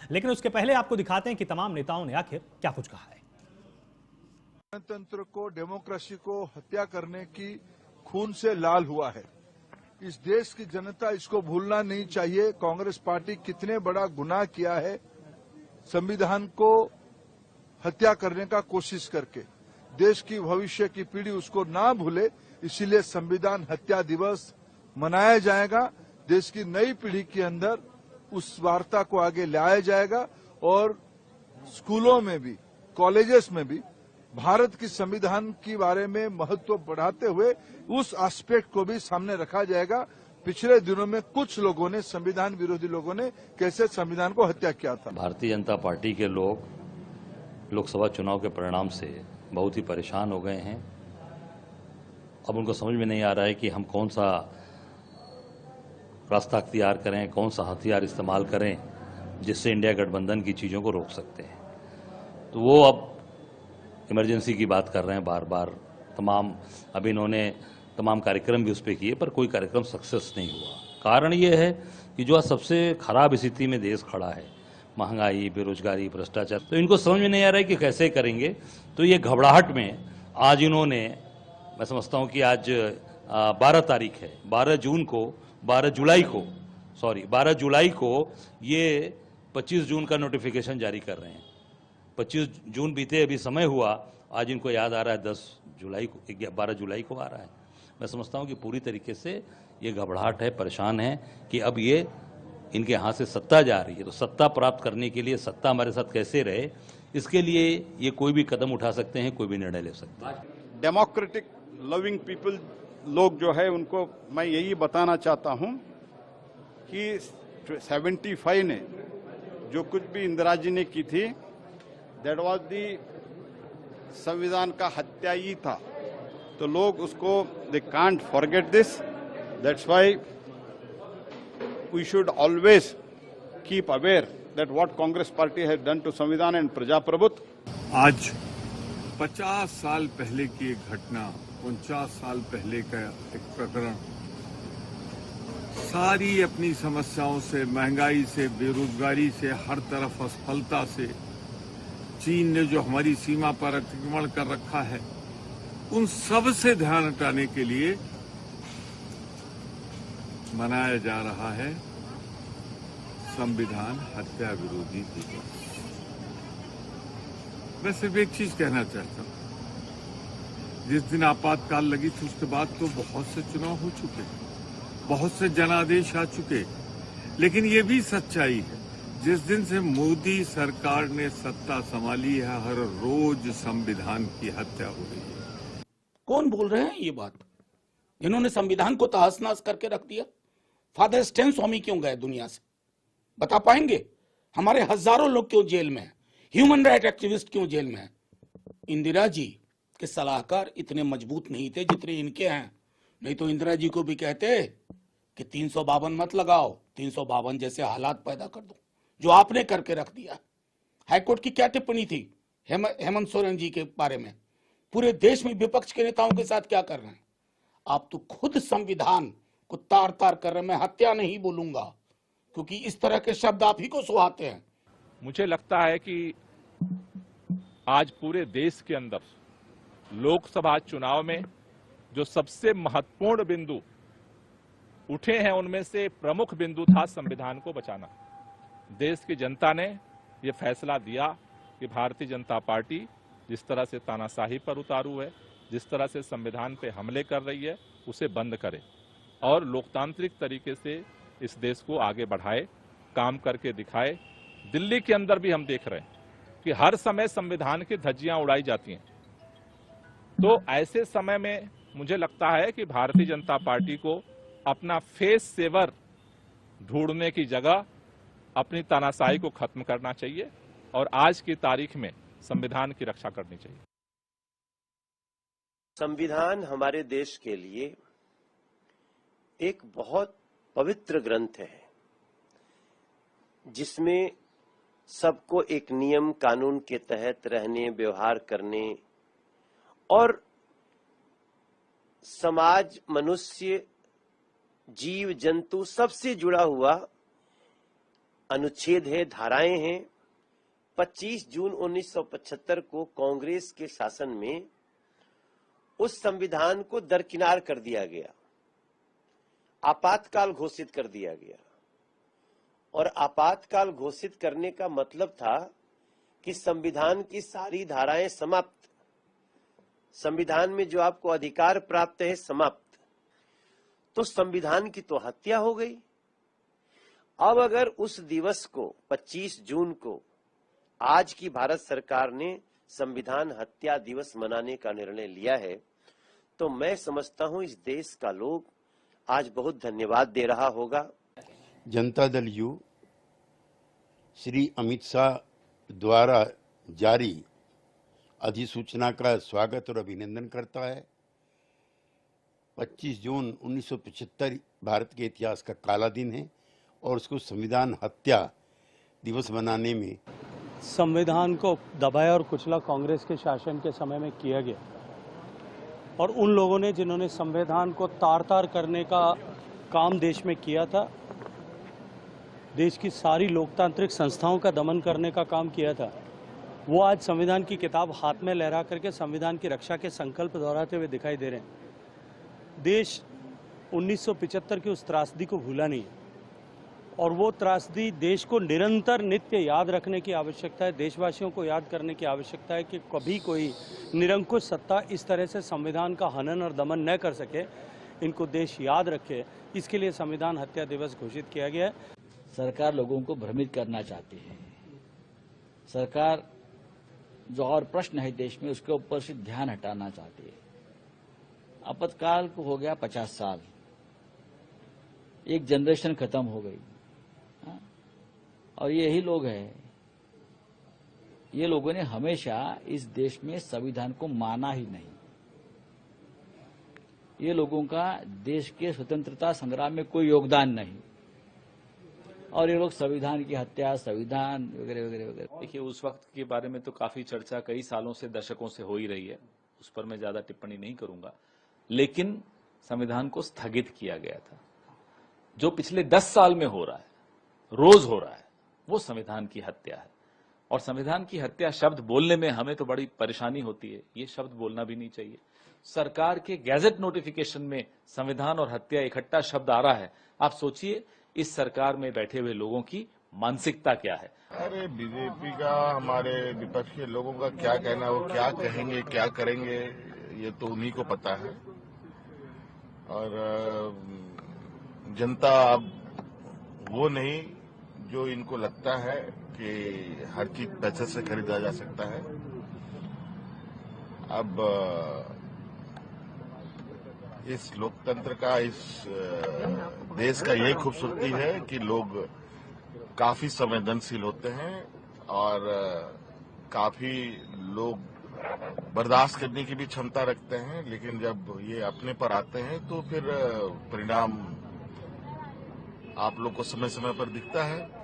लेकिन उसके पहले आपको दिखाते हैं कि तमाम नेताओं ने आखिर क्या कुछ कहा है। गणतंत्र को, डेमोक्रेसी को हत्या करने की खून से लाल हुआ है। इस देश की जनता इसको भूलना नहीं चाहिए। कांग्रेस पार्टी कितने बड़ा गुनाह किया है संविधान को हत्या करने का कोशिश करके। देश की भविष्य की पीढ़ी उसको ना भूले, इसीलिए संविधान हत्या दिवस मनाया जाएगा। देश की नई पीढ़ी के अंदर उस वार्ता को आगे लाया जाएगा और स्कूलों में भी, कॉलेजेस में भी भारत की संविधान के बारे में महत्व बढ़ाते हुए उस एस्पेक्ट को भी सामने रखा जाएगा। पिछले दिनों में कुछ लोगों ने, संविधान विरोधी लोगों ने कैसे संविधान को हत्या किया था। भारतीय जनता पार्टी के लोग लोकसभा चुनाव के परिणाम से बहुत ही परेशान हो गए हैं। अब उनको समझ में नहीं आ रहा है कि हम कौन सा रास्ता अख्तियार करें, कौन सा हथियार इस्तेमाल करें जिससे इंडिया गठबंधन की चीज़ों को रोक सकते हैं। तो वो अब इमरजेंसी की बात कर रहे हैं बार बार। अभी इन्होंने तमाम कार्यक्रम भी उस पर किए, पर कोई कार्यक्रम सक्सेस नहीं हुआ। कारण ये है कि जो आज सबसे खराब स्थिति में देश खड़ा है, महंगाई, बेरोजगारी, भ्रष्टाचार, तो इनको समझ में नहीं आ रहा है कि कैसे करेंगे। तो ये घबराहट में आज इन्होंने, मैं समझता हूँ कि आज 12 तारीख है, 12 जुलाई को ये 25 जून का नोटिफिकेशन जारी कर रहे हैं। 25 जून बीते, अभी समय हुआ, आज इनको याद आ रहा है 12 जुलाई को आ रहा है। मैं समझता हूं कि पूरी तरीके से ये घबराहट है, परेशान है कि अब ये इनके हाथ से सत्ता जा रही है। तो सत्ता प्राप्त करने के लिए, सत्ता हमारे साथ कैसे रहे, इसके लिए ये कोई भी कदम उठा सकते हैं, कोई भी निर्णय ले सकते हैं। डेमोक्रेटिक लविंग पीपल लोग जो है, उनको मैं यही बताना चाहता हूं कि 75 ने जो कुछ भी इंदिरा जी ने की थी, दैट वाज दी संविधान का हत्या ही था। तो लोग उसको, they can't forget this. That's why we should always keep aware that what Congress party has done to संविधान एंड प्रजाप्रभुत्व। आज 50 साल पहले की एक घटना, 49 साल पहले का एक प्रकरण, सारी अपनी समस्याओं से, महंगाई से, बेरोजगारी से, हर तरफ असफलता से, चीन ने जो हमारी सीमा पर अतिक्रमण कर रखा है, उन सब से ध्यान हटाने के लिए मनाया जा रहा है संविधान हत्या विरोधी दिवस। मैं सिर्फ एक चीज कहना चाहता हूं, जिस दिन आपातकाल लगी थी उसके बाद तो बहुत से चुनाव हो चुके, बहुत से जनादेश आ चुके, लेकिन ये भी सच्चाई है, जिस दिन से मोदी सरकार ने सत्ता संभाली है, हर रोज संविधान की हत्या हो रही है। कौन बोल रहे हैं ये बात, जिन्होंने संविधान को तहस नहस करके रख दिया? फादर स्टैन स्वामी क्यों गए दुनिया से, बता पाएंगे? हमारे हजारों लोग क्यों जेल में हैं? ह्यूमन राइट एक्टिविस्ट क्यों जेल में हैं? इंदिरा जी के सलाहकार इतने मजबूत नहीं थे जितने इनके हैं, नहीं तो इंदिरा जी को भी कहते कि 352 मत लगाओ, 352 जैसे हालात पैदा कर दो, जो आपने करके रख दिया। हाईकोर्ट की क्या टिप्पणी थी हेमंत सोरेन जी के बारे में? पूरे देश में विपक्ष के नेताओं के साथ क्या कर रहे हैं आप? तो खुद संविधान को तार तार कर रहे हैं। मैं हत्या नहीं बोलूंगा, क्योंकि इस तरह के शब्द आप ही को सुहाते हैं। मुझे लगता है कि आज पूरे देश के अंदर लोकसभा चुनाव में जो सबसे महत्वपूर्ण बिंदु उठे हैं, उनमें से प्रमुख बिंदु था संविधान को बचाना। देश की जनता ने यह फैसला दिया कि भारतीय जनता पार्टी जिस तरह से तानाशाही पर उतारू है, जिस तरह से संविधान पे हमले कर रही है, उसे बंद करे और लोकतांत्रिक तरीके से इस देश को आगे बढ़ाए, काम करके दिखाए। दिल्ली के अंदर भी हम देख रहे हैं कि हर समय संविधान की धज्जियां उड़ाई जाती हैं। तो ऐसे समय में मुझे लगता है कि भारतीय जनता पार्टी को अपना फेस सेवर ढूंढने की जगह अपनी तानाशाही को खत्म करना चाहिए और आज की तारीख में संविधान की रक्षा करनी चाहिए। संविधान हमारे देश के लिए एक बहुत पवित्र ग्रंथ है, जिसमें सबको एक नियम कानून के तहत रहने, व्यवहार करने और समाज, मनुष्य, जीव जंतु सबसे जुड़ा हुआ अनुच्छेद है, धाराएं हैं। 25 जून 1975 को कांग्रेस के शासन में उस संविधान को दरकिनार कर दिया गया, आपातकाल घोषित कर दिया गया। और आपातकाल घोषित करने का मतलब था कि संविधान की सारी धाराएं समाप्त, संविधान में जो आपको अधिकार प्राप्त है समाप्त। तो संविधान की तो हत्या हो गई। अब अगर उस दिवस को 25 जून को आज की भारत सरकार ने संविधान हत्या दिवस मनाने का निर्णय लिया है, तो मैं समझता हूं इस देश का लोग आज बहुत धन्यवाद दे रहा होगा। जनता दल यू श्री अमित शाह द्वारा जारी अधिसूचना का स्वागत और अभिनंदन करता है। 25 जून 1975 भारत के इतिहास का काला दिन है और उसको संविधान हत्या दिवस मनाने में संविधान को दबाया और कुचला कांग्रेस के शासन के समय में किया गया। और उन लोगों ने जिन्होंने संविधान को तार-तार करने का काम देश में किया था, देश की सारी लोकतांत्रिक संस्थाओं का दमन करने का काम किया था, वो आज संविधान की किताब हाथ में लहरा करके संविधान की रक्षा के संकल्प दोहराते हुए दिखाई दे रहे हैं। देश 1975 की उस त्रासदी को भूला नहीं है और वो त्रासदी देश को निरंतर नित्य याद रखने की आवश्यकता है। देशवासियों को याद करने की आवश्यकता है कि कभी कोई निरंकुश सत्ता इस तरह से संविधान का हनन और दमन न कर सके। इनको देश याद रखे, इसके लिए संविधान हत्या दिवस घोषित किया गया है। सरकार लोगों को भ्रमित करना चाहती है। सरकार जो और प्रश्न है देश में उसके ऊपर से ध्यान हटाना चाहती है। आपातकाल को हो गया 50 साल, एक जनरेशन खत्म हो गई। और यही लोग हैं, ये लोगों ने हमेशा इस देश में संविधान को माना ही नहीं। ये लोगों का देश के स्वतंत्रता संग्राम में कोई योगदान नहीं और ये लोग संविधान की हत्या, संविधान वगैरह वगैरह वगैरह। देखिए, उस वक्त के बारे में तो काफी चर्चा कई सालों से, दशकों से हो ही रही है, उस पर मैं ज्यादा टिप्पणी नहीं करूंगा। लेकिन संविधान को स्थगित किया गया था। जो पिछले 10 साल में हो रहा है, रोज हो रहा है, वो संविधान की हत्या है। और संविधान की हत्या शब्द बोलने में हमें तो बड़ी परेशानी होती है, ये शब्द बोलना भी नहीं चाहिए। सरकार के गैजेट नोटिफिकेशन में संविधान और हत्या इकट्ठा शब्द आ रहा है। आप सोचिए इस सरकार में बैठे हुए लोगों की मानसिकता क्या है। अरे बीजेपी का, हमारे विपक्ष के लोगों का क्या कहना, वो क्या कहेंगे क्या करेंगे ये तो उन्हीं को पता है। और जनता अब वो नहीं जो इनको लगता है कि हर चीज पैसे से खरीदा जा सकता है। अब इस लोकतंत्र का, इस देश का ये खूबसूरती है कि लोग काफी संवेदनशील होते हैं और काफी लोग बर्दाश्त करने की भी क्षमता रखते हैं। लेकिन जब ये अपने पर आते हैं तो फिर परिणाम आप लोग को समय समय पर दिखता है।